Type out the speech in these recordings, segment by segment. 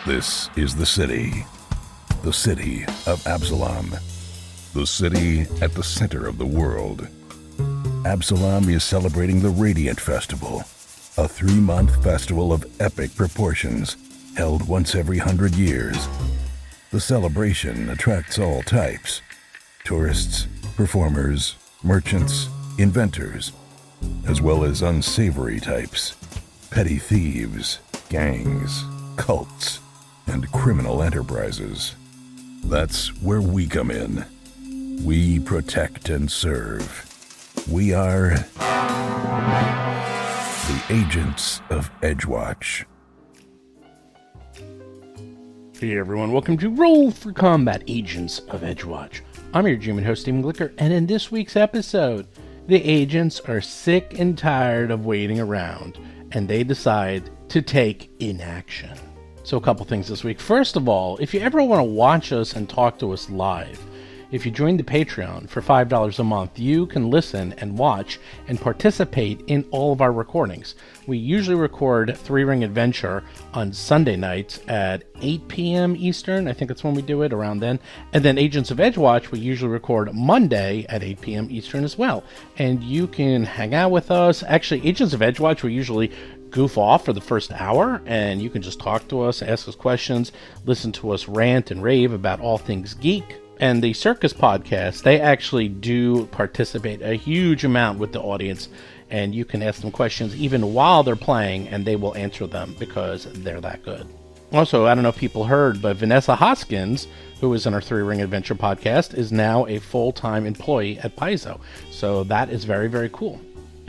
This is the city of Absalom, the city at the center of the world. Absalom is celebrating the Radiant Festival, a 3-month festival of epic proportions held once every 100 years. The celebration attracts all types: tourists, performers, merchants, inventors, as well as unsavory types, petty thieves, gangs, cults, and criminal enterprises. That's where we come in. We protect and serve. We are the Agents of Edgewatch. Hey everyone, welcome to Roll for Combat Agents of Edgewatch. I'm your GM and host, Stephen Glicker, and in this week's episode, the agents are sick and tired of waiting around, and they decide to take inaction. So a couple things this week. First of all, if you ever want to watch us and talk to us live, if you join the Patreon for $5 a month, you can listen and watch and participate in all of our recordings. We usually record 3-Ring Adventure on Sunday nights at 8 p.m. Eastern. I think that's when we do it, around then. And then Agents of Edgewatch, we usually record Monday at 8 p.m. Eastern as well. And you can hang out with us. Actually, Agents of Edgewatch, we usually goof off for the first hour, and you can just talk to us, ask us questions, listen to us rant and rave about all things geek. And the Circus podcast, they actually do participate a huge amount with the audience, and you can ask them questions even while they're playing, and they will answer them because they're that good. Also, I don't know if people heard, but Vanessa Hoskins, who is in our 3-Ring Adventure podcast, is now a full-time employee at Paizo. So that is very, very cool.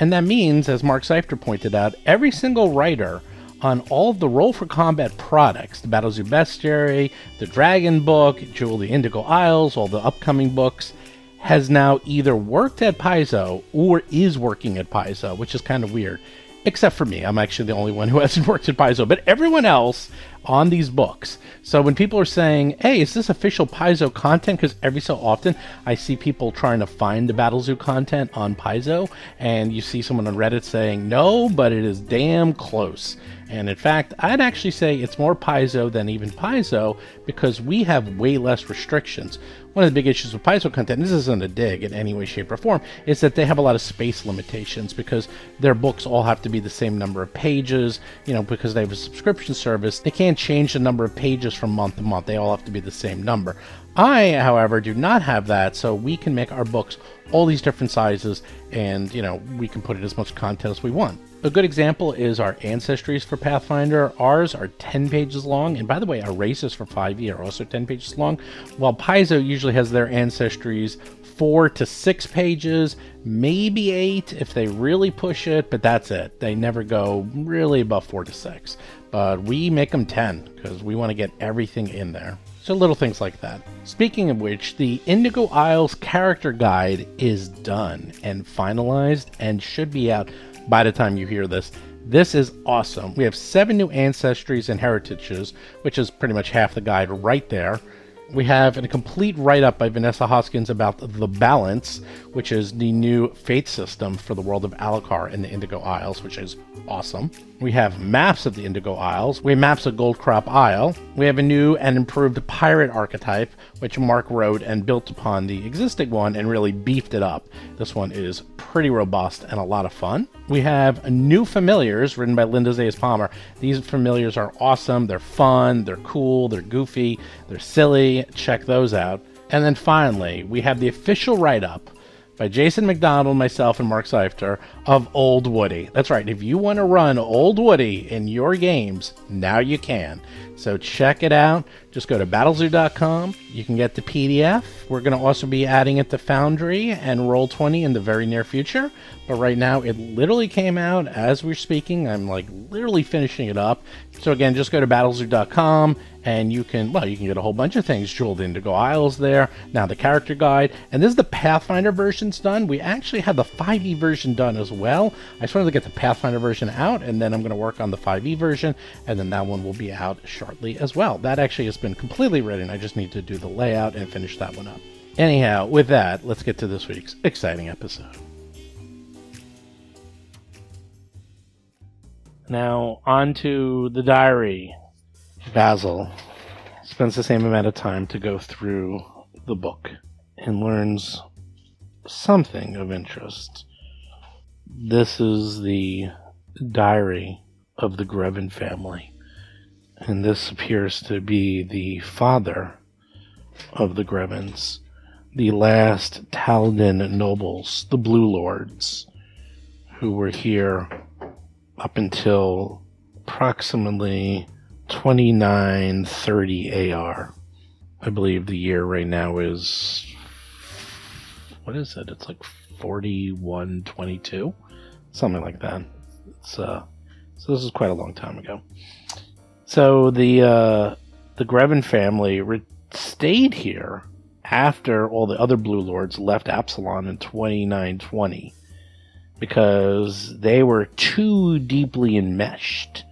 And that means, as Mark Seifter pointed out, every single writer on all of the Roll for Combat products, the Battlezoo Bestiary, the Dragon Book, Jewel of the Indigo Isles, all the upcoming books, has now either worked at Paizo or is working at Paizo, which is kind of weird. Except for me. I'm actually the only one who hasn't worked at Paizo, but everyone else on these books. So when people are saying, hey, is this official Paizo content? Because every so often I see people trying to find the Battlezoo content on Paizo, and you see someone on Reddit saying, no, but it is damn close. And in fact, I'd actually say it's more Paizo than even Paizo because we have way less restrictions. One of the big issues with Paizo content, and this isn't a dig in any way, shape, or form, is that they have a lot of space limitations because their books all have to be the same number of pages, because they have a subscription service. They can't change the number of pages from month to month. They all have to be the same number. I, however, do not have that, so we can make our books all these different sizes, and, we can put in as much content as we want. A good example is our ancestries for Pathfinder. Ours are 10 pages long, and by the way, our races for 5e are also 10 pages long, while Paizo usually has their ancestries 4 to 6 pages, maybe 8 if they really push it, but that's it. They never go really above 4 to 6. But we make them 10 because we want to get everything in there. So little things like that. Speaking of which, the Indigo Isles character guide is done and finalized and should be out by the time you hear this. This is awesome. We have 7 new ancestries and heritages, which is pretty much half the guide right there. We have a complete write-up by Vanessa Hoskins about the Balance, which is the new faith system for the world of Alucard in the Indigo Isles, which is awesome. We have maps of the Indigo Isles. We have maps of Goldcrop Isle. We have a new and improved pirate archetype, which Mark wrote and built upon the existing one and really beefed it up. This one is pretty robust and a lot of fun. We have new familiars written by Linda Zayas Palmer. These familiars are awesome. They're fun. They're cool. They're goofy. They're silly. Check those out. And then finally, we have the official write-up by Jason McDonald, myself, and Mark Seifter of Old Woody. That's right. If you want to run Old Woody in your games, now you can. So check it out. Just go to battlezoo.com. You can get the PDF. We're going to also be adding it to Foundry and Roll20 in the very near future. But right now, it literally came out as we're speaking. I'm literally finishing it up. So again, just go to battlezoo.com and you can get a whole bunch of things. Jewel of the Indigo Isles there. Now the character guide. And this is the Pathfinder version's done. We actually have the 5e version done as well. I just wanted to get the Pathfinder version out, and then I'm going to work on the 5e version, and then that one will be out shortly as well. That actually has been completely written. I just need to do the layout and finish that one up. Anyhow, with that, let's get to this week's exciting episode. Now, on to the diary. Basil spends the same amount of time to go through the book and learns something of interest. This is the diary of the Grevin family, and this appears to be the father of the Grevins, the last Taldan nobles, the Blue Lords, who were here up until approximately 2930 AR. I believe the year right now is, what is it? It's like 4122, something like that. So this is quite a long time ago. So the Grevin family stayed here after all the other Blue Lords left Absalom in 2920 because they were too deeply enmeshed.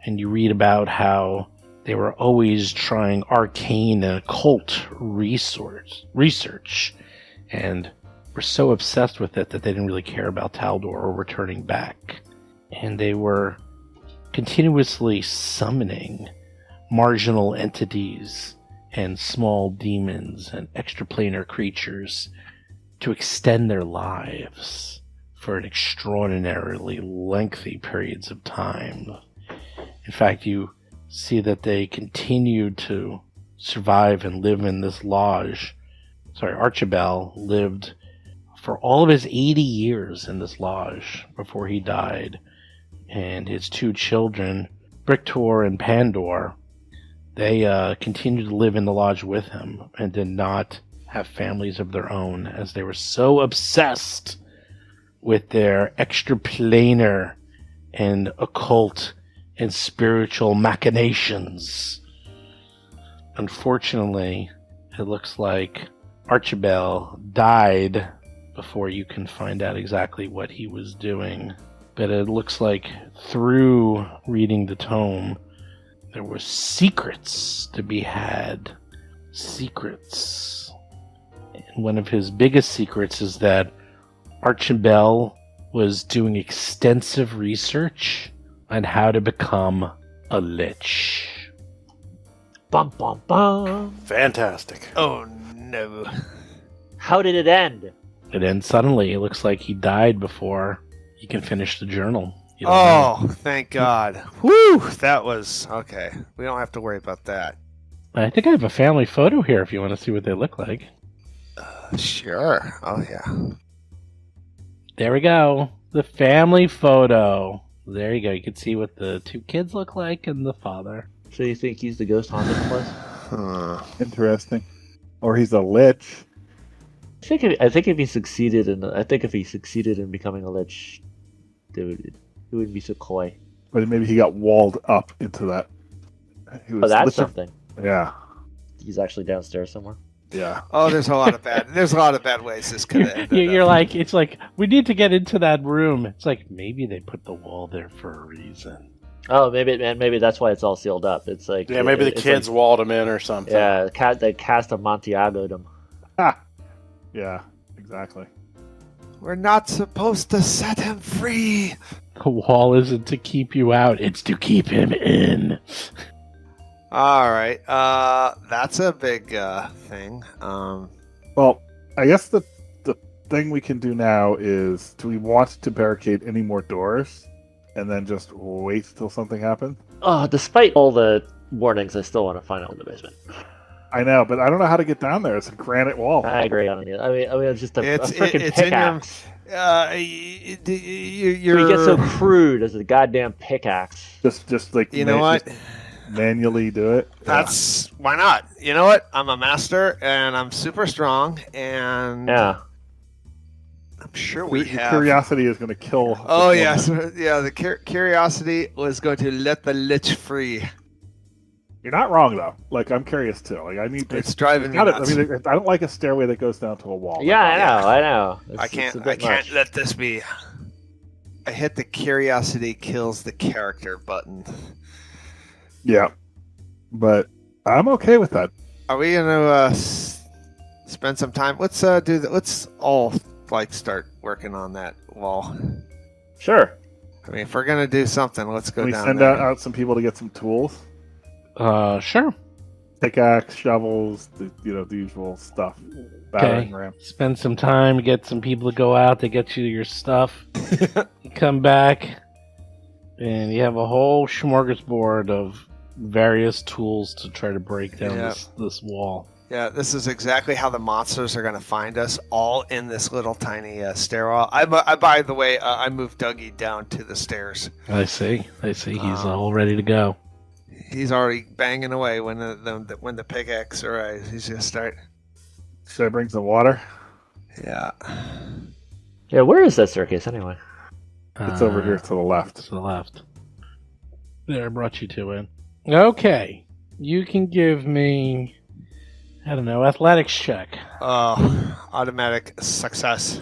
And you read about how they were always trying arcane and occult research, and were so obsessed with it that they didn't really care about Taldor or returning back. And they were continuously summoning marginal entities and small demons and extraplanar creatures to extend their lives for an extraordinarily lengthy periods of time. In fact, you see that they continued to survive and live in this lodge. Archibald lived for all of his 80 years in this lodge before he died. And his two children, Brictor and Pandor, they continued to live in the lodge with him and did not have families of their own, as they were so obsessed with their extraplanar and occult and spiritual machinations. Unfortunately, it looks like Archibald died before you can find out exactly what he was doing. But it looks like through reading the tome, there were secrets to be had. Secrets. And one of his biggest secrets is that Archibald was doing extensive research on how to become a lich. Bum, bum, bum. Fantastic. Oh no. How did it end? It ends suddenly. It looks like he died before you can finish the journal. You don't know. Oh, thank God. Whew, that was okay. We don't have to worry about that. I think I have a family photo here if you want to see what they look like. Sure. Oh yeah. There we go. The family photo. There you go. You can see what the two kids look like and the father. So you think he's the ghost haunting the place? Interesting. Or he's a lich. I think if he succeeded in becoming a lich, it wouldn't be so coy. But maybe he got walled up into that. He was Oh, that's lich- something. Yeah. He's actually downstairs somewhere. Yeah. Oh, there's a lot of bad ways this could have ended. You're like, it's like, we need to get into that room. It's like, maybe they put the wall there for a reason. Oh, maybe that's why it's all sealed up. It's like Maybe the it's kids like, walled him in or something. Yeah, they cast a Montiago'd him. Yeah, exactly. We're not supposed to set him free. The wall isn't to keep you out, it's to keep him in. All right. That's a big thing. Well, I guess the thing we can do now is, do we want to barricade any more doors and then just wait till something happens? Oh, despite all the warnings, I still want to find out in the basement. I know, but I don't know how to get down there. It's a granite wall. I agray on it. I mean, it's just a freaking it's in your- pickaxe. You're. We get so crude as a goddamn pickaxe. Just like You know what? just manually do it. That's why not? You know what? I'm a master and I'm super strong and Yeah. I'm sure we have. Curiosity is going to kill. Oh this woman. yes, yeah. The curiosity was going to let the lich free. You're not wrong though. Like, I'm curious too. Like, I need. It's driving me gotta- I nuts. mean, I don't like a stairway that goes down to a wall. Yeah, I know. I It's a can't bit much. let this be. I hit the curiosity kills the character button. Yeah, but I'm okay with that. Are we gonna spend some time? Let's do that. Let's all start working on that wall. Sure. I mean, if we're gonna do something, let's go Can we down send there. out some people to get some tools? Sure. Pickaxe, shovels, the usual stuff. Battering ram. Spend some time, get some people to go out to get you your stuff. You come back, and you have a whole smorgasbord of various tools to try to break down this wall. Yeah, this is exactly how the monsters are going to find us, all in this little tiny stairwell. By the way, I moved Dougie down to the stairs. I see. He's all ready to go. He's already banging away when the pickaxe arrives. He's going to start. Should I bring some water? Yeah. Yeah, where is that staircase anyway? It's over here to the left. To the left. There, I brought you to it. Okay. You can give me, I don't know, athletics check. Automatic success.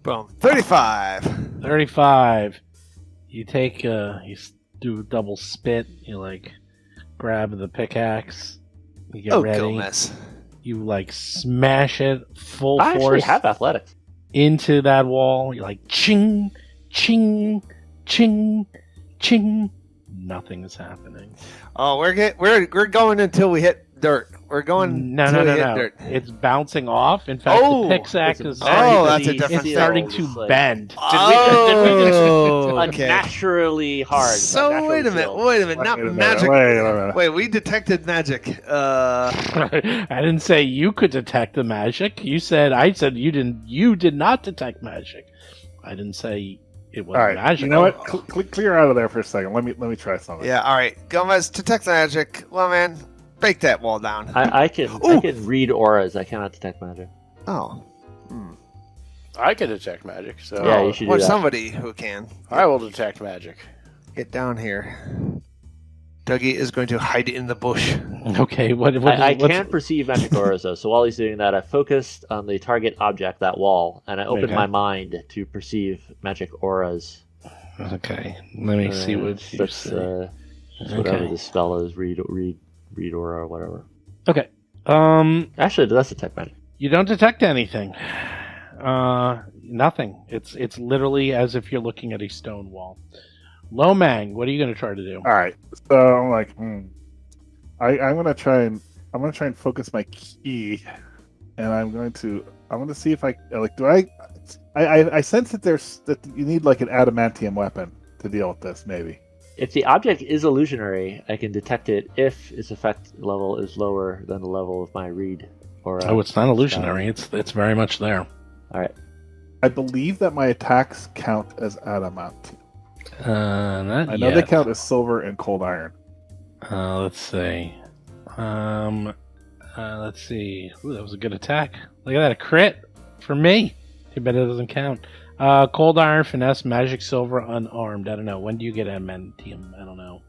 Boom. 35. 35. You take, you do a double spit. You, grab the pickaxe. You get ready. Goodness. You, smash it full I force actually have athletics. into that wall. You're ching, ching, ching, ching. Nothing is happening. Oh, we're going until we hit dirt. We're going No. dirt. It's bouncing off. In fact, the pickaxe is that's a different it's starting thing. to bend. Okay. Unnaturally hard. So wait a minute. Not magic. Wait a minute. Wait, we detected magic. I didn't say you could detect the magic. I said you didn't. You did not detect magic. I didn't say it was All right. magic. You know what? Clear out of there for a second. Let me try something. Yeah. All right. Gomez, detect magic. Well, man, break that wall down. I can read auras. I cannot detect magic. Oh. I can detect magic, so Yeah, you should do Or that. somebody who can. I will detect magic. Get down here. Dougie is going to hide in the bush. Okay. I can't perceive magic auras though, so while he's doing that, I focused on the target object, that wall, and I opened my mind to perceive magic auras. Okay. Let me see what you That's say. whatever the spell is, read aura or whatever. Okay. Actually, that's detect magic. You don't detect anything. Nothing. It's literally as if you're looking at a stone wall. Lomang, what are you going to try to do? All right. So I'm like, I'm gonna try and focus my key, and I'm going to see if I I sense that you need an adamantium weapon to deal with this, maybe. If the object is illusionary, I can detect it if its effect level is lower than the level of my read aura. Oh, it's not illusionary. It's very much there. All right. I believe that my attacks count as adamant. Not I know yet. they count as silver and cold iron. Let's see. Let's see. Ooh, that was a good attack. Look at that, a crit for me. Too bad it doesn't count. Cold iron, finesse, magic, silver, unarmed. I don't know. When do you get adamantium? I don't know.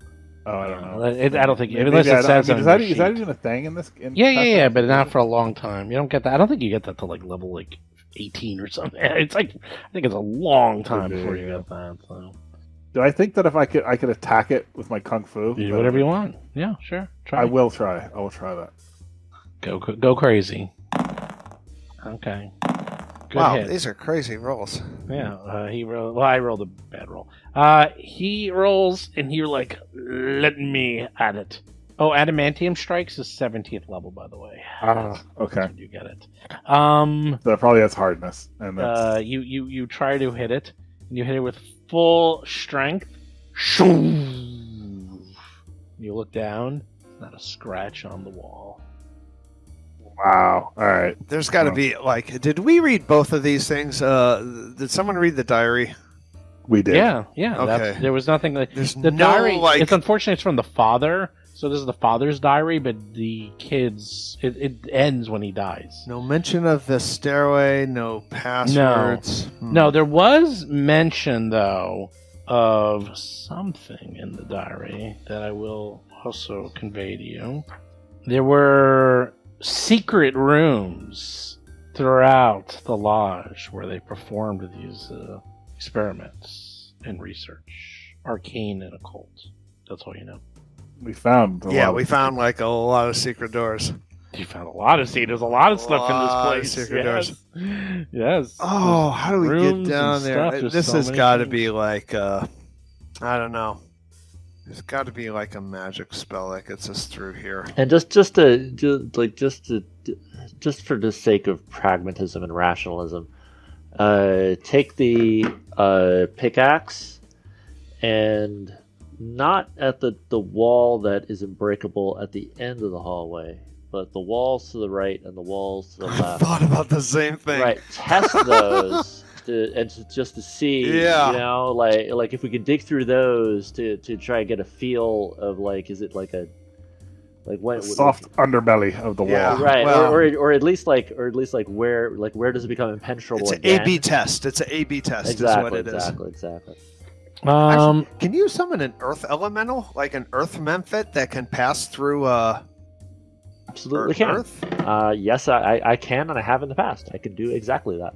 Oh, I don't know. I don't think Maybe unless it says is on that your is that sheet. even a thing in this? Yeah, but not for a long time. You don't get that. I don't think you get that till level 18 or something. It's I think it's a long time before you get that. So. Do I think that if I could attack it with my kung fu? You do whatever you want. Yeah, sure. Try. I will try. I will try that. Go crazy. Okay. Good Wow, hit. these are crazy rolls. Yeah, he rolled. Well, I rolled a bad roll. He rolls, and you're like, let me at it. Oh, adamantium strikes is 17th level, by the way. Okay. You get it. So it probably has hardness, and that's... you try to hit it, and you hit it with full strength. You look down. Not a scratch on the wall. Wow. All right. There's got to be did we read both of these things? Did someone read the diary? We did. Yeah. Okay. There was nothing. There's The no, diary. like- It's unfortunate. It's from the father. So this is the father's diary, but the kids. It ends when he dies. No mention of the stairway. No passwords. No, there was mention though of something in the diary that I will also convey to you. There were secret rooms throughout the lodge where they performed these experiments and research, arcane and occult. That's all you know. We found. We found a lot of secret doors. You found a lot of there's a lot of stuff in Lot of this place. secret doors. Yes. Oh, how do we get rooms down and there? stuff. There's This so has many got to things. be I don't know. There's got to be like a magic spell that gets us through here. And just for the sake of pragmatism and rationalism, take the pickaxe and not at the wall that is unbreakable at the end of the hallway, but the walls to the right and the walls to the I left. thought about the same thing. Right, test those just to see, Yeah. you know, like if we could dig through those to try and get a feel of like, is it like a The soft underbelly of the wall. Yeah. right, Well- or at least where does it become impenetrable It's an again? A/B test. It's an A/B test. Exactly, is what it is. exactly. Actually, can you summon an earth elemental, like an earth memphit that can pass through Absolutely can. Earth? Yes, I can, and I have in the past. I can do exactly that.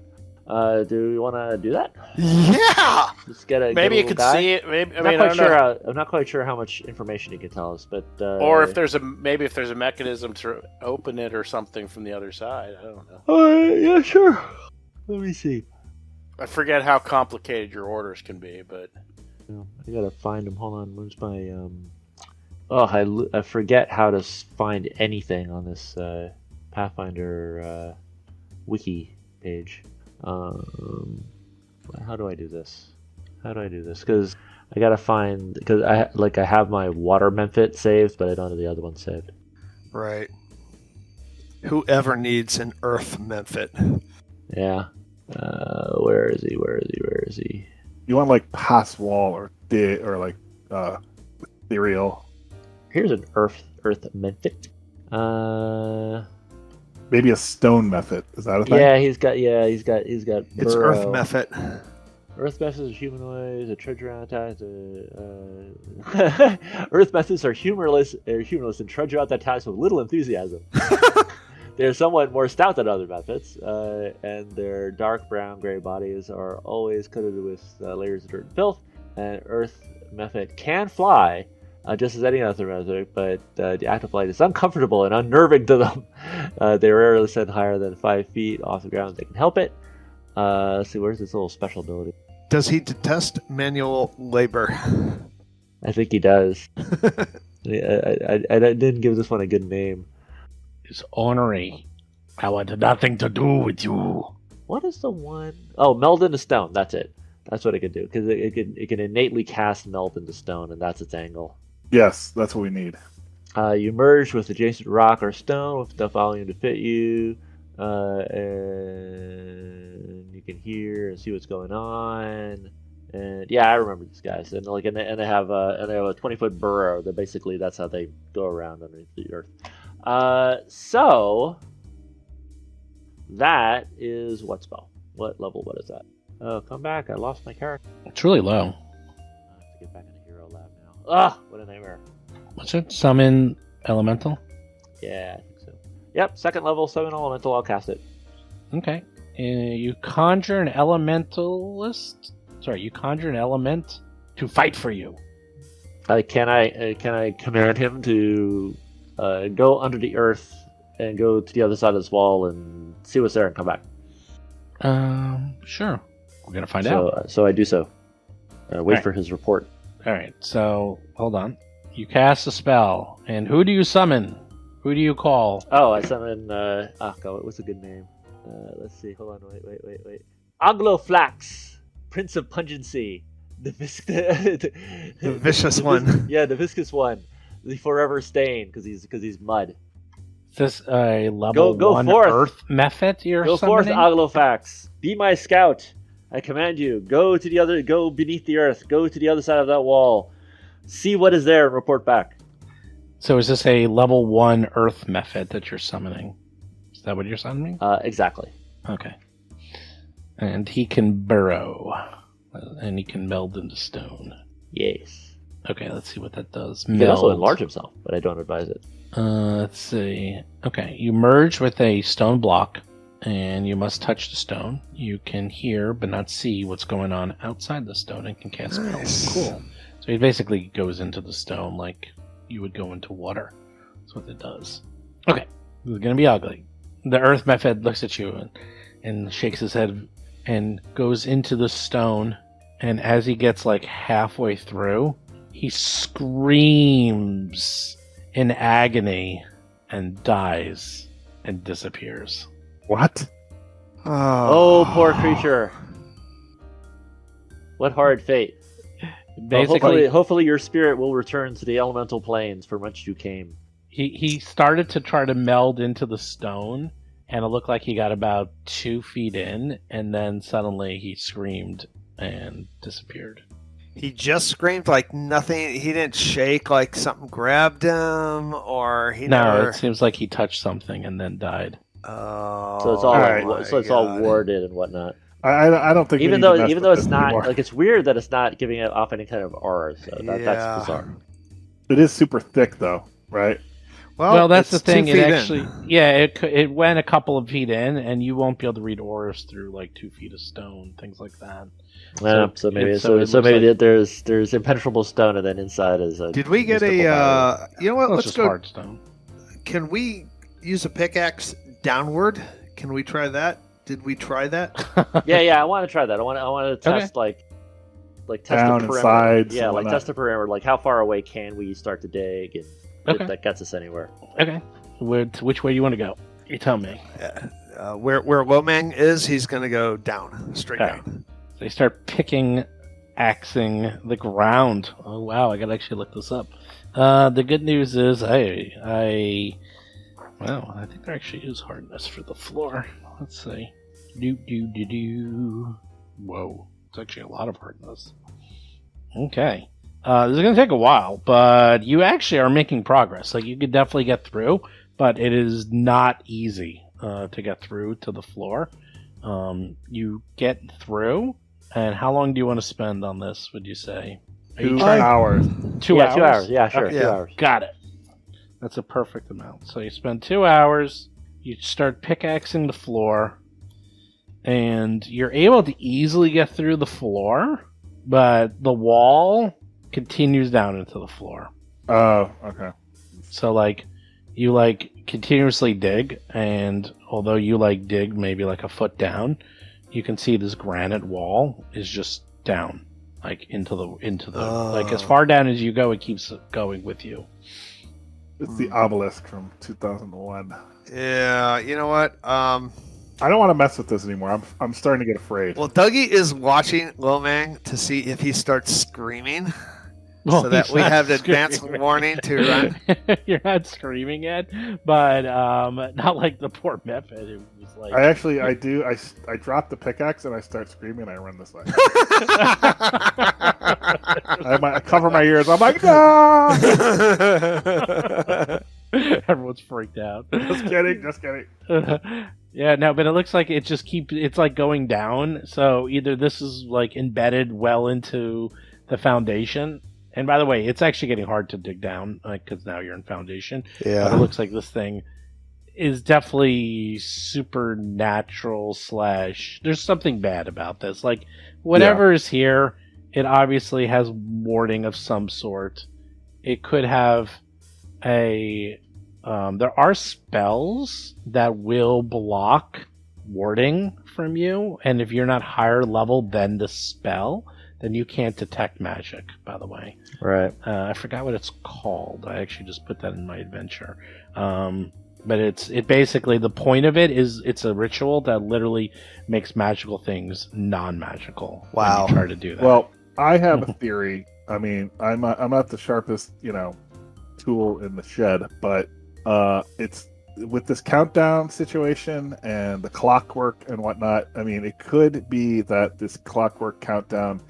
Do we want to do that? Yeah. Just get a Maybe get a you could little guy? see it. Maybe, I I'm mean, not I quite don't sure. know. I'm not quite sure how much information you can tell us, but Or if there's a mechanism to open it or something from the other side. I don't know. yeah, sure. Let me see. I forget how complicated your orders can be, but I gotta find them. Hold on. Where's my I forget how to find anything on this Pathfinder wiki page. How do I do this? Because I gotta find, because I have my water memphit saved, but I don't have the other one saved. Right. Whoever needs an earth memphit. Yeah. Where is he? You want like pass wall or like ethereal. Here's an earth memphit. Maybe a stone method. Is that a thing? Yeah, he's got. It's Earth memphit. Earth methods are humanoids. A trudge around tasks. Earth methods are humorless and trudge around their tasks with little enthusiasm. They're somewhat more stout than other methods, and their dark brown gray bodies are always coated with layers of dirt and filth. And Earth method can fly, just as any other method, but the act of flight is uncomfortable and unnerving to them. They rarely ascend higher than 5 feet off the ground if they can help it. Let's see, where's this little special ability? Does he detest manual labor? I think he does. I didn't give this one a good name. It's ornery. I want nothing to do with you. What is the one? Oh, meld into stone. That's it. That's what it can do, because it can innately cast melt into stone, and that's its angle. Yes, that's what we need. You merge with adjacent rock or stone with enough volume to fit you, and you can hear and see what's going on. And yeah, I remember these guys. And they have a 20-foot burrow. That basically that's how they go around underneath the earth. So that is what spell? What level? What is that? Oh, come back! I lost my character. It's really low. I have to get back into Hero Lab now. Ah, what a nightmare! What's it? Summon elemental? Yeah, I think so. Yep, second level, summon elemental. I'll cast it. Okay. You conjure an elementalist. Sorry, you conjure an element to fight for you. Can I command him to go under the earth and go to the other side of this wall and see what's there and come back? Sure. We're gonna find out. So I do so. Wait Right. for his report. All right. So hold on. You cast a spell, and who do you summon? Who do you call? Oh, I summon. God, what's a good name? Let's see. Hold on. Wait. Agloflax, Prince of Pungency, the vicious one. Yeah, the viscous one, the forever stain because he's mud. Is this a level Go 1 forth. Earth method you're Go forth, summoning? Aglofax. Be my scout. I command you. Go beneath the earth. Go to the other side of that wall. See what is there and report back. So is this a level 1 Earth method that you're summoning? Is that what you're summoning? Exactly. Okay. And he can burrow. And he can meld into stone. Yes. Okay, let's see what that does. He can also enlarge himself, but I don't advise it. Let's see. Okay, you merge with a stone block, and you must touch the stone. You can hear, but not see, what's going on outside the stone and can cast spells. Nice. Cool. So he basically goes into the stone like you would go into water. That's what it does. Okay, this is going to be ugly. The Earth method looks at you and shakes his head and goes into the stone, and as he gets like halfway through, he screams in agony and dies and disappears. What? Oh, poor creature. What horrid fate. Well, Basically, hopefully your spirit will return to the elemental planes from which you came. he started to try to meld into the stone, and it looked like he got about 2 feet in, and then suddenly he screamed and disappeared. He just screamed like nothing. He didn't shake like something grabbed him, or he No, never. it seems like he touched something and then died. Oh, So it's all Alright. all warded and whatnot. I don't think we Even need to though mess with it's this not anymore. like, it's weird that it's not giving it off any kind of aura. So Yeah. that's bizarre. It is super thick though, right? Well, that's the it's thing. 2 It feet in. actually, it went a couple of feet in, and you won't be able to read auras through like 2 feet of stone, things like that. Yeah, so maybe it looks maybe like- there's impenetrable stone, and then inside is a. Did we get mystical barrier. You know what? Well, it's Let's just go. hard stone. Can we use a pickaxe downward? Can we try that? Did we try that? Yeah, I want to try that. I want to test like test Down the and perimeter. sides Yeah, and like whatnot. test the perimeter. Like how far away can we start to dig, and Okay. if that gets us anywhere. Okay, which way do you want to go? You tell me. Where Lomang is, he's going to go down, straight Okay. down. They start axing the ground. Oh wow, I gotta actually look this up. The good news is, I think there actually is hardness for the floor. Let's see. Whoa, it's actually a lot of hardness. Okay. This is gonna take a while, but you actually are making progress. Like, you could definitely get through, but it is not easy to get through to the floor. You get through, and how long do you want to spend on this, would you say? Are you 2 trying- hours. 2 yeah, hours? 2 hours. Yeah, sure, Okay. 2 hours. Got it. That's a perfect amount. So you spend 2 hours, you start pickaxing the floor, and you're able to easily get through the floor, but the wall continues down into the floor. Oh, okay. So, like, you, continuously dig, and although you, dig maybe, a foot down, you can see this granite wall is just down, into the as far down as you go, it keeps going with you. It's the obelisk from 2001. Yeah, you know what? I don't want to mess with this anymore. I'm starting to get afraid. Well, Dougie is watching Lomang to see if he starts screaming, Well, so that he's we not have an advance screaming. warning to run. You're not screaming yet, but not like the poor method who was like. I do. I drop the pickaxe and I start screaming. I run this way. I cover my ears. I'm like, no! Everyone's freaked out. Just kidding. Yeah, no, but it looks like it just it's like going down. So either this is embedded well into the foundation. And by the way, it's actually getting hard to dig down because now you're in foundation. But it looks like this thing is definitely supernatural / there's something bad about this. Whatever is here, it obviously has warding of some sort. It could have there are spells that will block warding from you, and if you're not higher level than the spell, then you can't detect magic, by the way. Right. I forgot what it's called. I actually just put that in my adventure. But it basically, the point of it is it's a ritual that literally makes magical things non-magical. Wow. When you try to do that. Well, I have a theory. I mean, I'm not the sharpest, tool in the shed, but it's with this countdown situation and the clockwork and whatnot. I mean, it could be that this clockwork countdown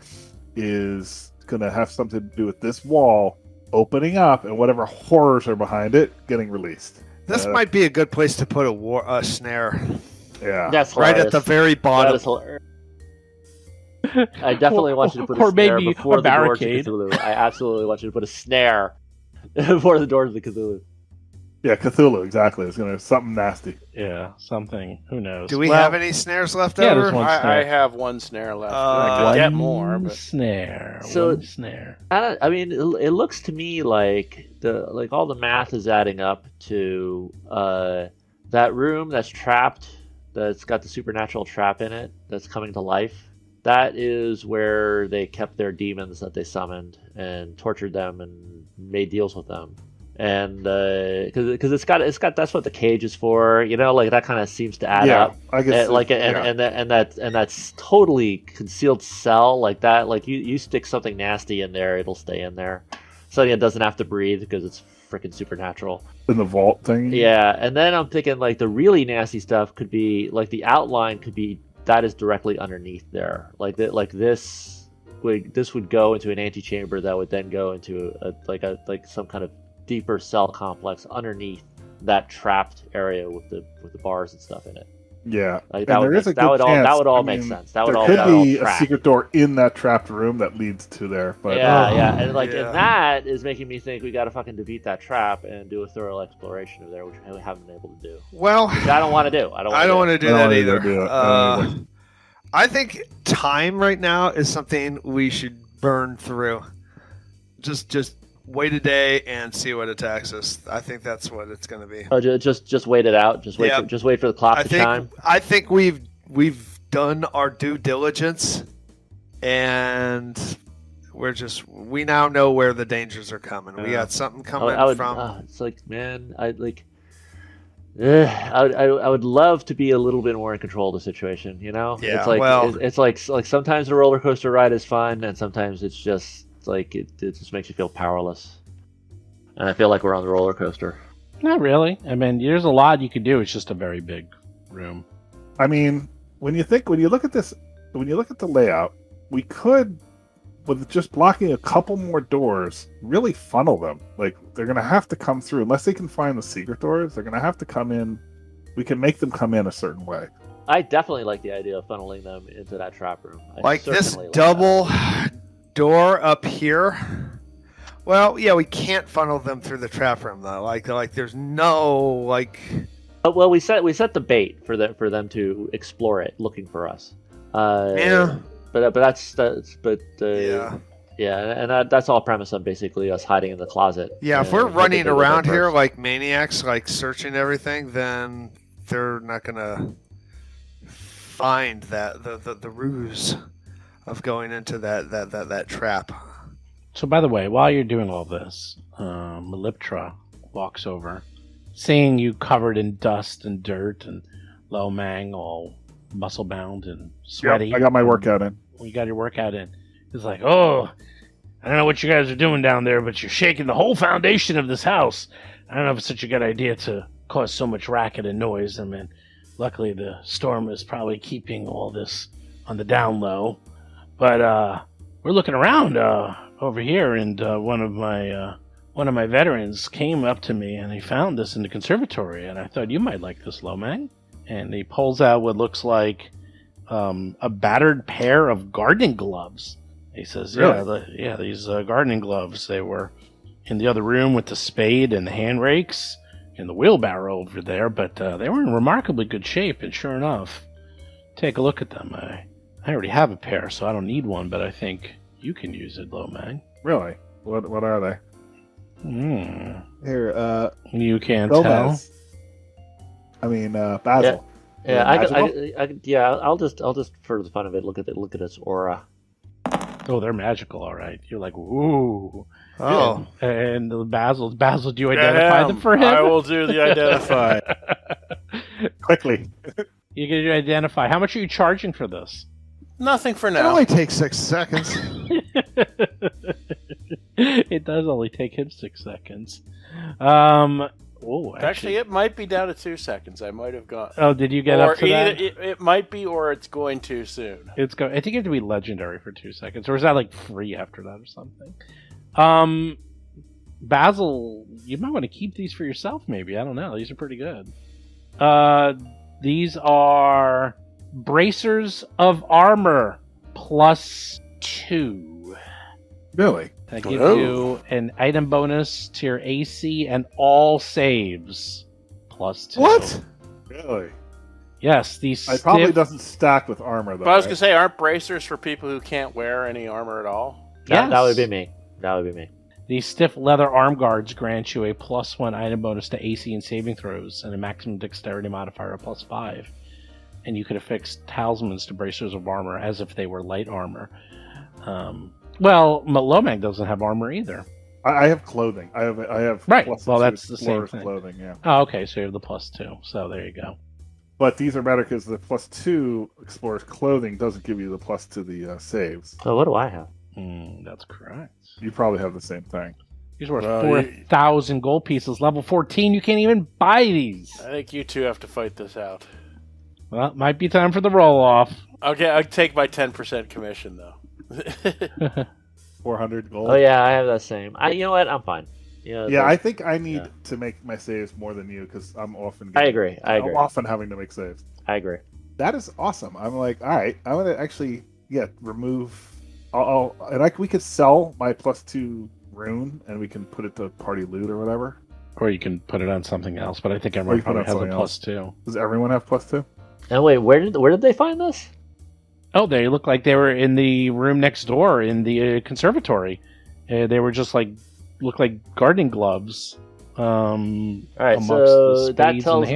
is going to have something to do with this wall opening up and whatever horrors are behind it getting released. This might be a good place to put a snare. Yeah. That's Right hilarious. at the very That bottom. is hilarious. I definitely want you to put Or a snare maybe before a the door to barricade. Cthulhu. I absolutely want you to put a snare before the door to the Cthulhu. Yeah, Cthulhu, exactly. It's going to something nasty. yeah, something. Who knows? Do we Well, have any snares left Yeah, over? there's one. I have one snare left. I One could get more, One but snare. So- one snare. I mean, it looks to me like all the math is adding up to that room that's trapped, that's got the supernatural trap in it, that's coming to life. That is where they kept their demons that they summoned and tortured them and made deals with them. And because it's got that's what the cage is for, like that kind of seems to add up. I guess and that's totally concealed cell like that. Like you stick something nasty in there, it'll stay in there. Something that doesn't have to breathe because it's freaking supernatural. In the vault thing. Yeah, and then I'm thinking like the really nasty stuff could be like the outline could be that is directly underneath there. This would go into an antechamber that would then go into some kind of deeper cell complex underneath that trapped area with the bars and stuff in it. Yeah, like that would all make sense. That would all could be a track. secret door in that trapped room that leads to there. But and and that is making me think we got to fucking defeat that trap and do a thorough exploration of there, which we haven't been able to do. Well, which I don't want to do. I don't want to do that either. I think time right now is something we should burn through. Just wait a day and see what attacks us. I think that's what it's going to be. Oh, just wait it out. Just wait for the clock to chime. I think we've done our due diligence, and we now know where the dangers are coming. We got something coming from. It's like, man, I would love to be a little bit more in control of the situation. Yeah. It's like sometimes a roller coaster ride is fun, and sometimes it's just. Like it just makes you feel powerless, and I feel like we're on the roller coaster. Not really. I mean, there's a lot you could do. It's just a very big room. I mean, when you look at the layout, we could, with just blocking a couple more doors, really funnel them. Like they're gonna have to come through unless they can find the secret doors. They're gonna have to come in. We can make them come in a certain way. I definitely like the idea of funneling them into that trap room. Like this double. Door up here. Well, yeah, we can't funnel them through the trap room though. Like there's no like. Well, we set the bait for them to explore it, looking for us. Yeah. But that's all premise on basically us hiding in the closet. Yeah, if we're running around here like maniacs, like searching everything, then they're not gonna find that the ruse of going into that trap. So, by the way, while you're doing all this, Meliptra walks over, seeing you covered in dust and dirt, and Lomang all muscle-bound and sweaty. Yep, I got my workout in. You got your workout in. He's like, oh, I don't know what you guys are doing down there, but you're shaking the whole foundation of this house. I don't know if it's such a good idea to cause so much racket and noise. I mean, luckily the storm is probably keeping all this on the down low. But we're looking around over here, and one of my veterans came up to me, and he found this in the conservatory, and I thought you might like this, Lomang. And he pulls out what looks like a battered pair of gardening gloves. He says, "Yeah, these gardening gloves. They were in the other room with the spade and the hand rakes and the wheelbarrow over there, but they were in remarkably good shape. And sure enough, take a look at them. I already have a pair, so I don't need one, but I think you can use it, Lomang." Really? What are they? Here, you can't Gomez. Tell. I mean, Basil. Yeah, I'll just for the fun of it look at its aura. Oh, they're magical, all right. You're like, ooh. Oh. And Basil, do you identify them for him? I will do the identify. Quickly. You can identify. How much are you charging for this? Nothing for It now. only takes 6 seconds. It does only take him 6 seconds. Actually, it might be down to 2 seconds. I might have gone. Oh, did you get up to that? It might be, or it's going too soon. I think you have to be legendary for 2 seconds, or is that like free after that or something? Basil, you might want to keep these for yourself. Maybe, I don't know. These are pretty good. These are bracers of armor +2. Really? That gives you an item bonus to your AC and all saves +2. What? Really? Yes, these It probably doesn't stack with armor, though. But I was going to say, aren't bracers for people who can't wear any armor at all? Yes. That would be me. These stiff leather arm guards grant you a +1 item bonus to AC and saving throws and a maximum dexterity modifier of +5. and you could affix talismans to bracers of armor as if they were light armor. Lomag doesn't have armor either. I have clothing. I have Right. plus Well, 2 that's the same explorer's thing. clothing. Yeah. Oh, okay. So you have the +2. So there you go. But these are better because the +2 explorer's clothing doesn't give you the plus to the saves. So what do I have? That's correct. You probably have the same thing. These were 4,000 gold pieces. Level 14, you can't even buy these. I think you two have to fight this out. Well, it might be time for the roll-off. Okay, I'll take my 10% commission, though. 400 gold. Oh yeah, I have that same. You know what? I'm fine. Yeah, I think I need to make my saves more than you because I'm often. I agree. I'm often having to make saves. I agree. That is awesome. I'm like, all right, I'm gonna actually remove. We could sell my +2 rune and we can put it to party loot or whatever. Or you can put it on something else, but I think everyone probably has a +2. Does everyone have +2? And wait, where did they find this? Oh, they look like they were in the room next door in the conservatory. They were just look like gardening gloves. All right, so that tells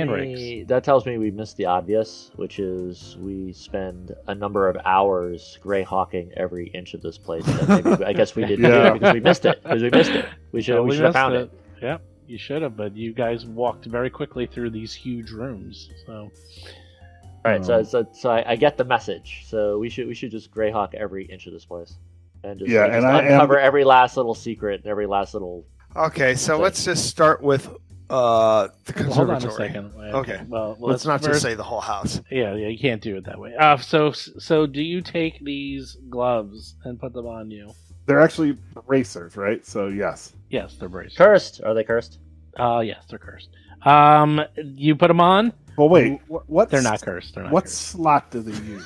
me we missed the obvious, which is we spend a number of hours greyhawking every inch of this place. I guess we did because we missed it. We should have found it. Yep, you should have, but you guys walked very quickly through these huge rooms. So. All right, so I get the message. So we should just greyhawk every inch of this place, and just uncover every last little secret and every last little. Okay, so let's just start with the conservatory. Hold on a second. Okay. Well, let's not just say the whole house. Yeah, you can't do it that way. So do you take these gloves and put them on you? They're actually bracers, right? So yes. Yes, they're bracers. Cursed? Are they cursed? Yes, they're cursed. You put them on. Well, wait. What? They're not cursed. What slot do they use?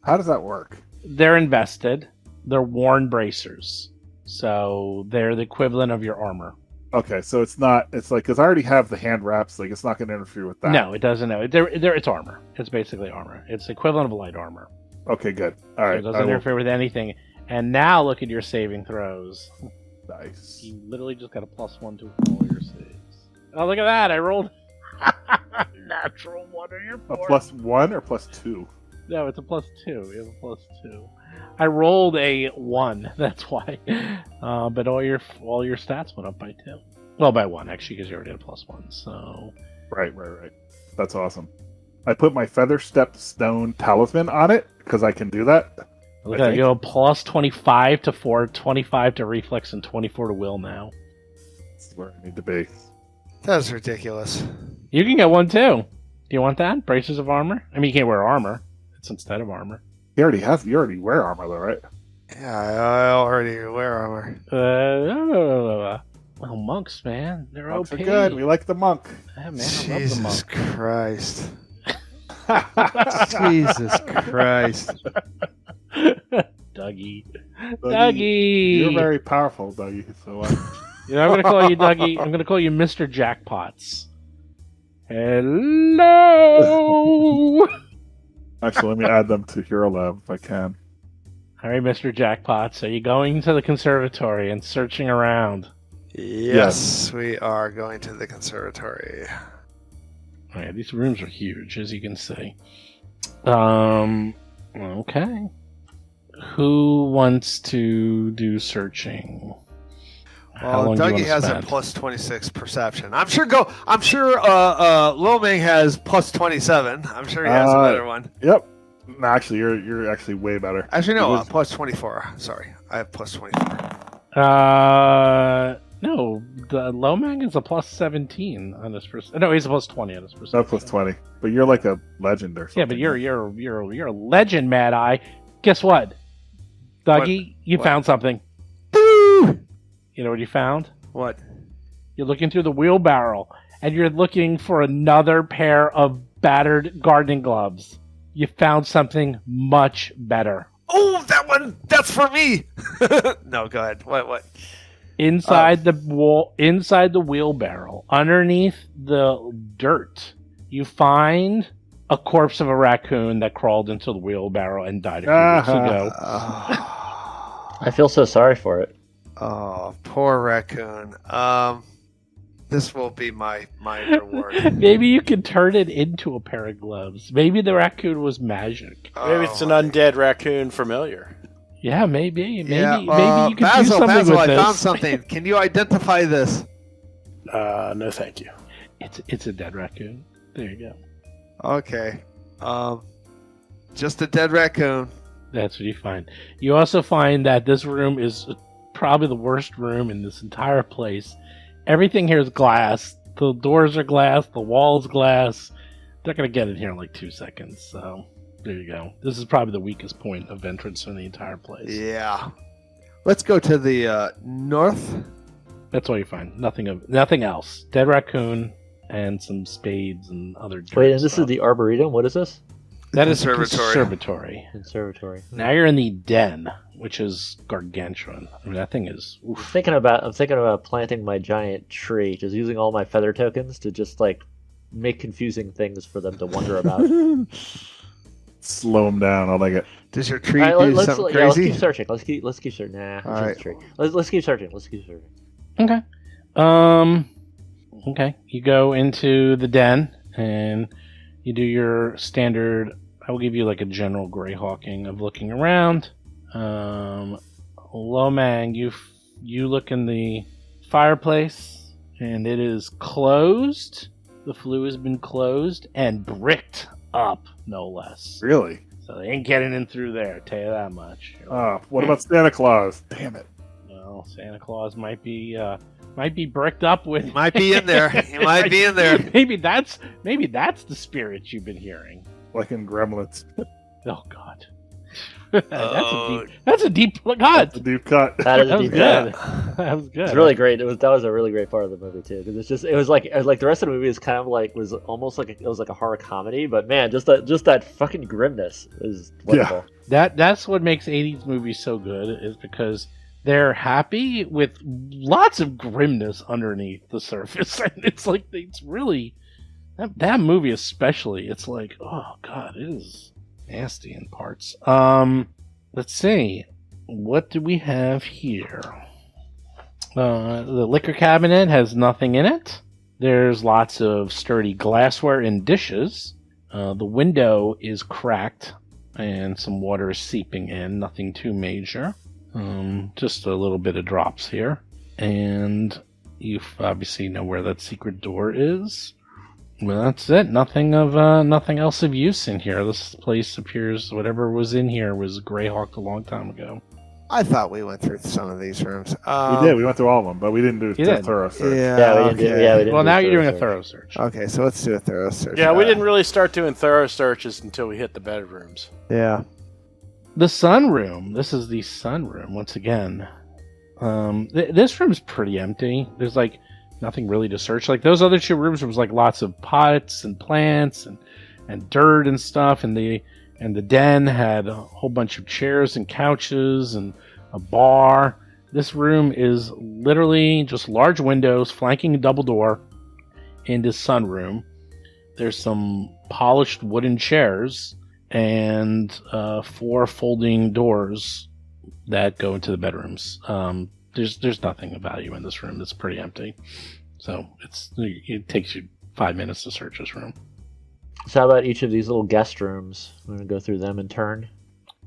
How does that work? They're invested. They're worn bracers, so they're the equivalent of your armor. Okay, so it's not. It's like because I already have the hand wraps. Like it's not going to interfere with that. No, it doesn't. No, it's armor. It's basically armor. It's the equivalent of light armor. Okay, good. All right. So it doesn't interfere with anything. And now look at your saving throws. Nice. You literally just got a +1 to all your saves. Oh, look at that! I rolled natural 1 on your board. A +1 or +2? No, it's a +2. You have a +2. I rolled a 1. That's why. But all your stats went up by 2. Well, by 1 actually, because you already had a +1. So. Right. That's awesome. I put my feather step stone talisman on it because I can do that. Look at that. You go +25 to 4, 25 to reflex, and 24 to will now. This is where I need to be. That's ridiculous. You can get one too. Do you want that? Braces of armor? I mean, you can't wear armor. It's instead of armor. You already wear armor though, right? Yeah, I already wear armor. Well, monks, man. They're monks OP. are good. We like the monk. Yeah, man, Jesus I love the monk. Christ. Jesus Christ. Dougie. You're very powerful, Dougie. So you know, I'm going to call you Dougie. I'm going to call you Mr. Jackpots. Hello. Actually, let me add them to Hero Lab if I can. All right, Mr. Jackpots. Are you going to the conservatory and searching around? Yes, we are going to the conservatory. All right, these rooms are huge, as you can see. Okay. Who wants to do searching? Well, Dougie has a +26 perception. I'm sure Loming has +27. I'm sure he has a better one. Yep. No, actually, you're actually way better. Actually, no, +24. Sorry, I have +24. No, the Lomang is a +17 on his perception. No, he's a +20 on his perception. No, +20. But you're like a legend or something. Yeah, but you're a legend, Mad Eye. Guess what, Dougie? You found something. Boo! You know what you found? What? You're looking through the wheelbarrow, and you're looking for another pair of battered gardening gloves. You found something much better. Oh, that one! That's for me! No, go ahead. What? Inside the wheelbarrow, underneath the dirt, you find a corpse of a raccoon that crawled into the wheelbarrow and died a few weeks ago. I feel so sorry for it. Oh, poor raccoon. This will be my reward. Maybe you can turn it into a pair of gloves. Maybe the raccoon was magic. Maybe it's an undead raccoon familiar. Yeah, maybe. Maybe you can Basil, do something Basil, with I this. found something. Can you identify this? No, thank you. It's a dead raccoon. There you go. Okay. Just a dead raccoon. That's what you find. You also find that this room is probably the worst room in this entire place. Everything here is glass. The doors are glass. The wall's glass. They're going to get in here in like 2 seconds. So there you go. This is probably the weakest point of entrance in the entire place. Yeah. Let's go to the north. That's all you find. Nothing else. Dead raccoon and some spades and other dirt Wait, and this stuff. is the Arboretum? What is this? That is Conservatory. conservatory. Conservatory. Now you're in the den, which is gargantuan. I mean, that thing is. Oof. I'm thinking about planting my giant tree, just using all my feather tokens to just like make confusing things for them to wonder about. Slow them down. I'll like it. Does your tree All right, do something let's crazy? keep searching. Let's keep searching. Nah, All it's right. just a tree. Let's keep searching. Okay. Okay. You go into the den and you do your standard. I will give you like a general greyhawking of looking around. Lomang, you look in the fireplace and it is closed. The flue has been closed and bricked up, no less. Really? So they ain't getting in through there, tell you that much. What about Santa Claus? Damn it. Well, Santa Claus might be bricked up with. Might be in there. He might be in there. Maybe that's the spirit you've been hearing. Like in Gremlins. Oh God, that's a deep cut. That's a deep cut. That is a That was deep good. cut. That was good. It's really great. That was a really great part of the movie too, because it was like the rest of the movie is kind of like was almost like it was like a horror comedy, but man, just that fucking grimness is wonderful. That's what makes '80s movies so good, is because they're happy with lots of grimness underneath the surface, and it's like it's really that movie especially. It's like, oh God, it is nasty in parts. Let's see, what do we have here? The liquor cabinet has nothing in it. There's lots of sturdy glassware and dishes. The window is cracked and some water is seeping in. Nothing too major. Just a little bit of drops here. And you obviously know where that secret door is. Well, that's it. Nothing else of use in here. This place appears whatever was in here was greyhawked a long time ago. I thought we went through some of these rooms. We did. We went through all of them, but we didn't do You a did. thorough search. Yeah, we didn't Well, do now a you're doing a search. thorough search. Okay, so let's do a thorough search. Yeah, we didn't really start doing thorough searches until we hit the bedrooms. Yeah. The sunroom. This is the sunroom once again. This room's pretty empty. There's like nothing really to search. Like those other two rooms, there was like lots of pots and plants and dirt and stuff. And the den had a whole bunch of chairs and couches and a bar. This room is literally just large windows flanking a double door into sunroom. There's some polished wooden chairs and 4 folding doors that go into the bedrooms. There's nothing of value in this room. It's pretty empty. So it takes you 5 minutes to search this room. So how about each of these little guest rooms? We're gonna go through them in turn.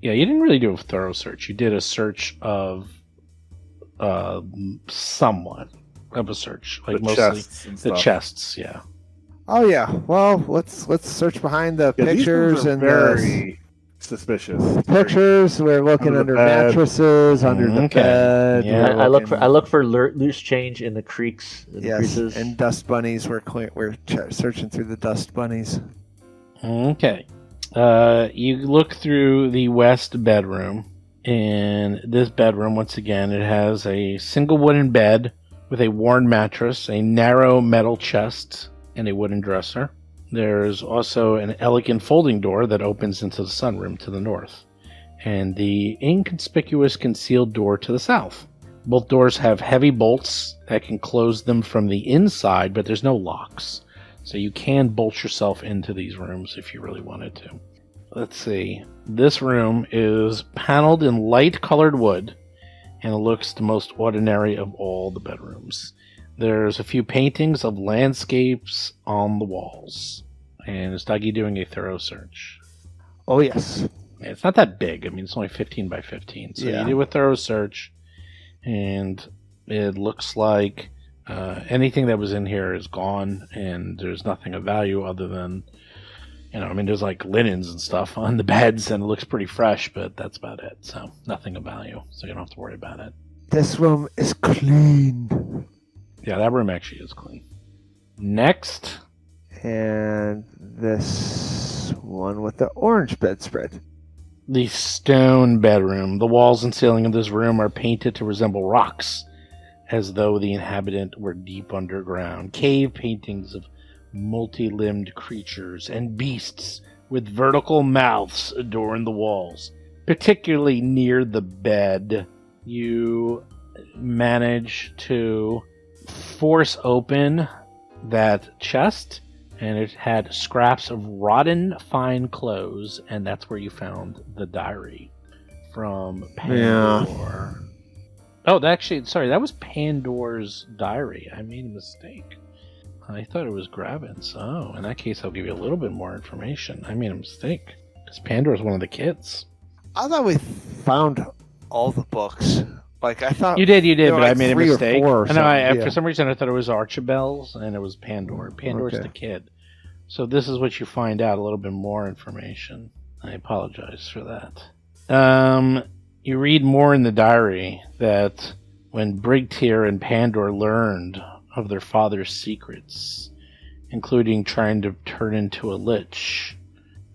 Yeah, you didn't really do a thorough search. You did a search of somewhat of a search, like The mostly chests and the stuff. chests. Yeah. Oh yeah. Well, let's search behind the Yeah, these pictures rooms are and very suspicious. pictures. We're looking Under under the bed. mattresses, under the Okay. bed. Yeah. We're I look looking- for loose change in the creeks, in the Yes, creases. and dust bunnies. We're searching through the dust bunnies. Okay. You look through the west bedroom, and this bedroom, once again, it has a single wooden bed with a worn mattress, a narrow metal chest, and a wooden dresser. There's also an elegant folding door that opens into the sunroom to the north, and the inconspicuous concealed door to the south. Both doors have heavy bolts that can close them from the inside, but there's no locks. So you can bolt yourself into these rooms if you really wanted to. Let's see. This room is paneled in light colored wood, and it looks the most ordinary of all the bedrooms. There's a few paintings of landscapes on the walls. And is Dougie doing a thorough search? Oh, yes. It's not that big. I mean, it's only 15 by 15. So Yeah. you do a thorough search, and it looks like anything that was in here is gone, and there's nothing of value other than, there's like linens and stuff on the beds, and it looks pretty fresh, but that's about it. So nothing of value. So you don't have to worry about it. This room is clean. Yeah, that room actually is clean. Next. And this one with the orange bedspread. The stone bedroom. The walls and ceiling of this room are painted to resemble rocks, as though the inhabitant were deep underground. Cave paintings of multi-limbed creatures and beasts with vertical mouths adorn the walls, particularly near the bed. You manage to force open that chest, and it had scraps of rotten fine clothes, and that's where you found the diary from Pandor. Oh, that was Pandor's diary. I made a mistake. I thought it was Gravin's. Oh, in that case, I'll give you a little bit more information. I made a mistake, because Pandor's one of the kids. I thought we found all the books. Like, I thought... You did, but like I made a 3 or mistake. 4 or And something, for some reason, I thought it was Archibald's, and it was Pandor. Pandor's Okay. the kid. So this is what you find out, a little bit more information. I apologize for that. You read more in the diary that when Brigtier and Pandor learned of their father's secrets, including trying to turn into a lich,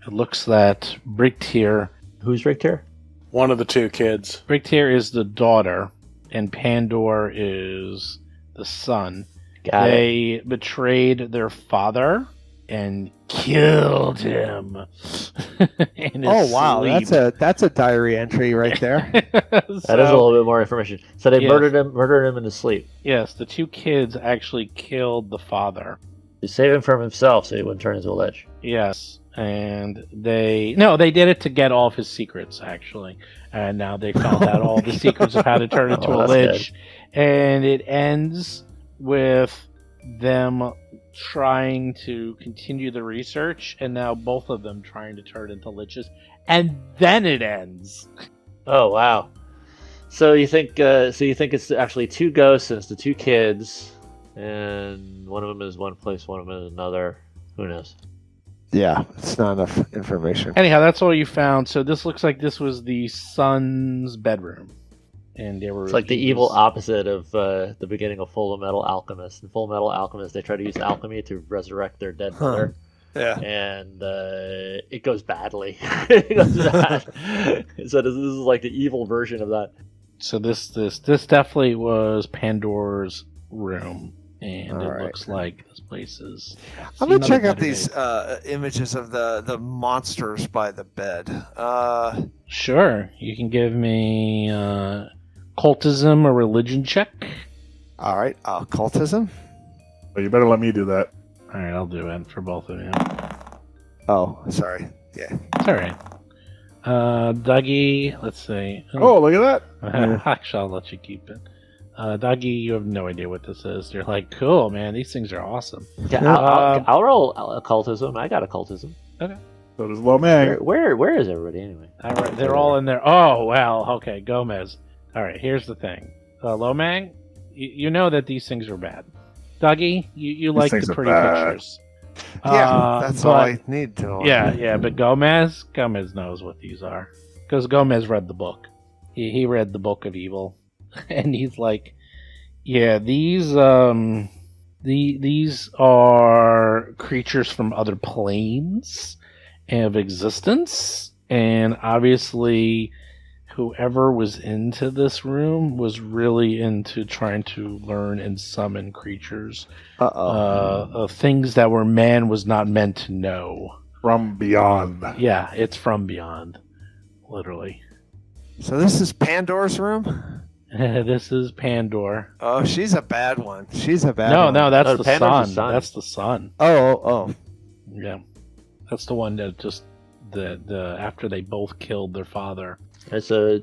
it looks that Brigtier... Who's Rick here? One of the 2 kids. Brigtier is the daughter, and Pandor is the son. Got it. They betrayed their father and killed him. in his Oh, wow. sleep. That's a diary entry right there. That is a little bit more information. So they Yes. murdered him in his sleep. Yes, the 2 kids actually killed the father. To save him from himself so he wouldn't turn into a lich. Yes, and they did it to get all of his secrets, actually. And now they found out all the secrets of how to turn into a that's lich. And it ends with them trying to continue the research, and now both of them trying to turn into liches. And then it ends. Oh wow! So you think it's actually 2 ghosts and it's the 2 kids, and one of them is one place, one of them is another. Who knows? Yeah, it's not enough information. Anyhow, that's all you found. So this looks like this was the son's bedroom. And they were It's like the evil opposite of the beginning of Full Metal Alchemist. In Full Metal Alchemist, they try to use alchemy to resurrect their dead mother, Yeah. and it goes badly. It goes bad. So this is like the evil version of that. So this definitely was Pandor's room, and All it right. looks like this place is. I'm going to another check out better these day. images of the monsters by the bed. Sure, you can give me cultism or religion check. All right, occultism. Oh, you better let me do that. All right, I'll do it for both of you. Oh, sorry. Yeah. It's all right. Dougie, let's see. Oh, look at that. Actually, I'll let you keep it. Dougie, you have no idea what this is. You're like, cool, man. These things are awesome. Yeah, I'll roll occultism. I got occultism. So does Lomang. Where is everybody anyway? All right, they're all in there. Oh, well, okay, Gomez. All right, here's the thing. Lomang, you know that these things are bad. Dougie, you like things the are pretty bad. pictures. Yeah, that's all but- I need to know. Yeah, but Gomez knows what these are. Because Gomez read the book. He read the Book of Evil. And he's like, yeah, these are creatures from other planes of existence. And obviously, whoever was into this room was really into trying to learn and summon creatures. Of things that man was not meant to know. From beyond. Yeah, it's from beyond. Literally. So this is Pandor's room? This is Pandor. Oh, she's a bad one. She's a bad No, one. that's No, the Pandor's sun. the sun. That's the sun. Oh. Yeah. That's the one that just the after they both killed their father. And so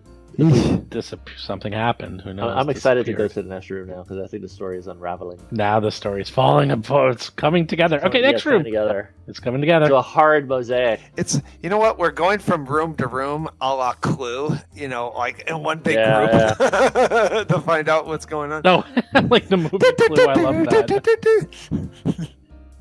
Something happened. Who knows? I'm excited to go to the next room now because I think the story is unraveling. Now the story's falling apart. It's coming together. Okay, next room. Together. It's coming together. To a hard mosaic. It's, you know what? We're going from room to room, a la Clue. You know, like in one big Yeah, group to find out what's going on. No, like the movie Clue. I love that.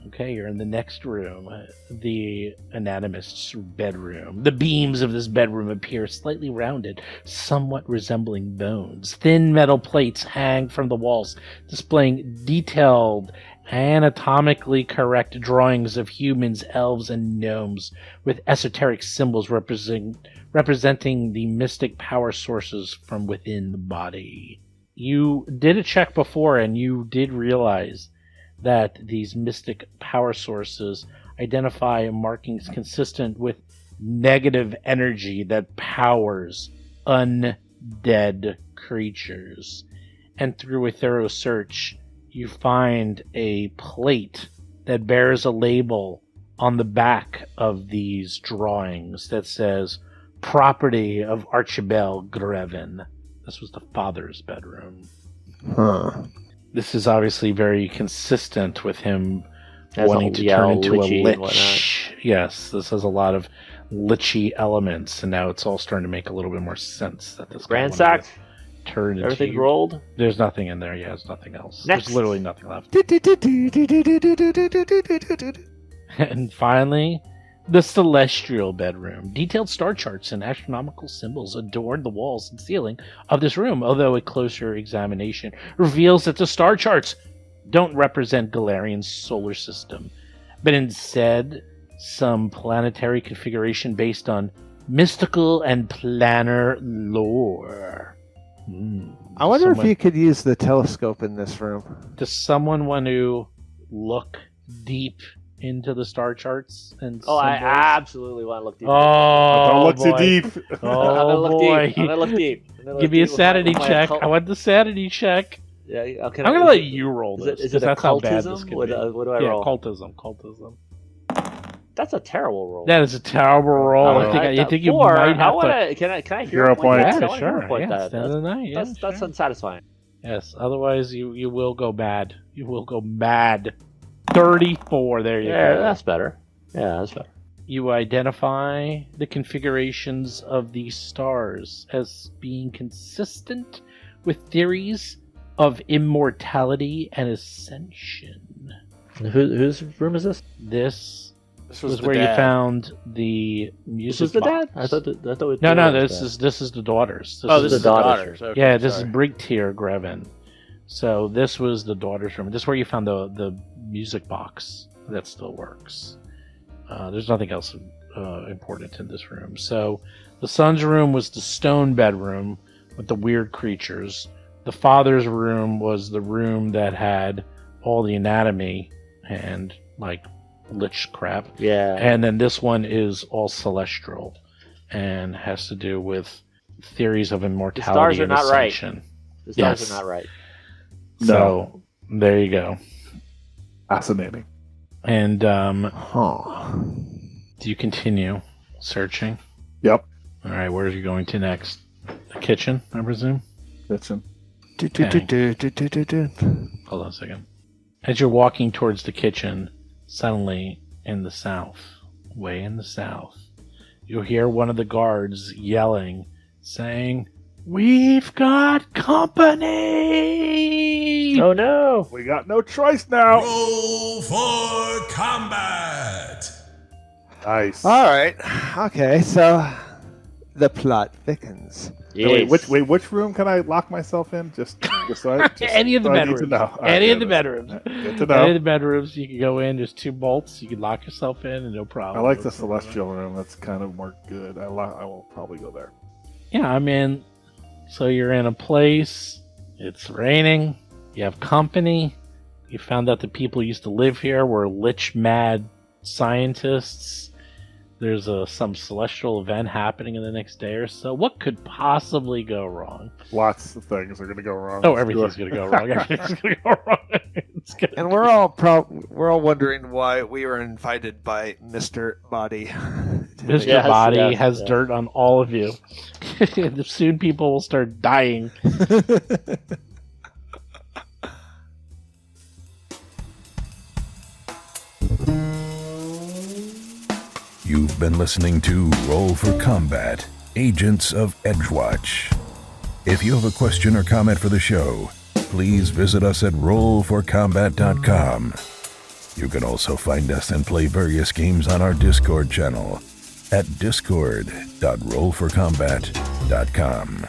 Okay, you're in the next room, the anatomist's bedroom. The beams of this bedroom appear slightly rounded, somewhat resembling bones. Thin metal plates hang from the walls, displaying detailed, anatomically correct drawings of humans, elves, and gnomes, with esoteric symbols representing the mystic power sources from within the body. You did a check before, and you did realize that these mystic power sources identify markings consistent with negative energy that powers undead creatures. And through a thorough search, you find a plate that bears a label on the back of these drawings that says, "Property of Archibald Greven." This was the father's bedroom. Huh. This is obviously very consistent with him Has wanting to all turn into a lichy and whatnot. lich. Yes, this has a lot of lichy elements, and now it's all starting to make a little bit more sense that this guy wanted Ransacked. to turn into. Everything rolled. There's nothing in there. Yeah, there's nothing else. Next. There's literally nothing left. And finally, the celestial bedroom. Detailed star charts and astronomical symbols adorn the walls and ceiling of this room, although a closer examination reveals that the star charts don't represent Galarian's solar system, but instead some planetary configuration based on mystical and planar lore. I wonder if you could use the telescope in this room. Does someone want to look deep into the star charts and Oh, I symbols? absolutely want to look deep. Oh, Don't look boy. too deep. I'm gonna Oh look boy! deep. I'm gonna look deep. I'm gonna Give look me a deep with my- sanity with my check. occult- I want the sanity check. Yeah, okay. I'm gonna let you roll Is this. it, is 'cause it that's how bad occultism? this could What, be. what do I Yeah, roll? cultism. That's a terrible roll. That is a terrible roll. I think you Four, might have I wanna, to. Can I hear Hero a point? point. That? I Yeah, wanna sure. hear a point Yeah, that. stand of the night. Yeah, That's sure. unsatisfying. Yes. Otherwise, you will go bad. You will go mad. 34. There you Yeah, go. that's better. Yeah, that's better. You identify the configurations of these stars as being consistent with theories of immortality and ascension. Whose room is this? This This was the where you dad. found the music This is the box. dad. I thought. No. This is the daughters. Oh, this the is the daughter's daughters. Okay, yeah. This sorry. is Brigtier Greven. So this was the daughter's room. This is where you found the music box that still works. There's nothing else important in this room. So the son's room was the stone bedroom with the weird creatures. The father's room was the room that had all the anatomy and like lich crap. Yeah. And then this one is all celestial and has to do with theories of immortality stars are and not right. ascension. The stars yes. are not right. So there you go. Fascinating. And Huh. do you continue searching? Yep. All right, where are you going to next? The kitchen, I presume? Kitchen. Hold on a second. As you're walking towards the kitchen, suddenly in the south, way in the south, you'll hear one of the guards yelling, saying, "We've got company!" Oh no! We got no choice now. Roll for combat. Nice. All right. Okay, so the plot thickens. Wait, which room can I lock myself in? Just so I, Any of the so I need to bedrooms. know. All right, Any of good. the bedrooms. Good to Any of know. the bedrooms, you can go in. There's 2 bolts. You can lock yourself in, and no I problem. like the celestial room. That's kind of more good. I will probably go there. Yeah, I mean, so you're in a place. It's raining. You have company. You found out the people who used to live here were lich mad scientists. There's some celestial event happening in the next day or so. What could possibly go wrong? Lots of things are going to go wrong. Oh, everything's going to go wrong. Everything's going to go wrong. It's gonna And we're all wondering why we were invited by Mr. Body Mr. Yes, Body yes, has yes. dirt on all of you. Soon people will start dying. You've been listening to Roll for Combat, Agents of Edgewatch. If you have a question or comment for the show, please visit us at rollforcombat.com. You can also find us and play various games on our Discord channel at discord.rollforcombat.com.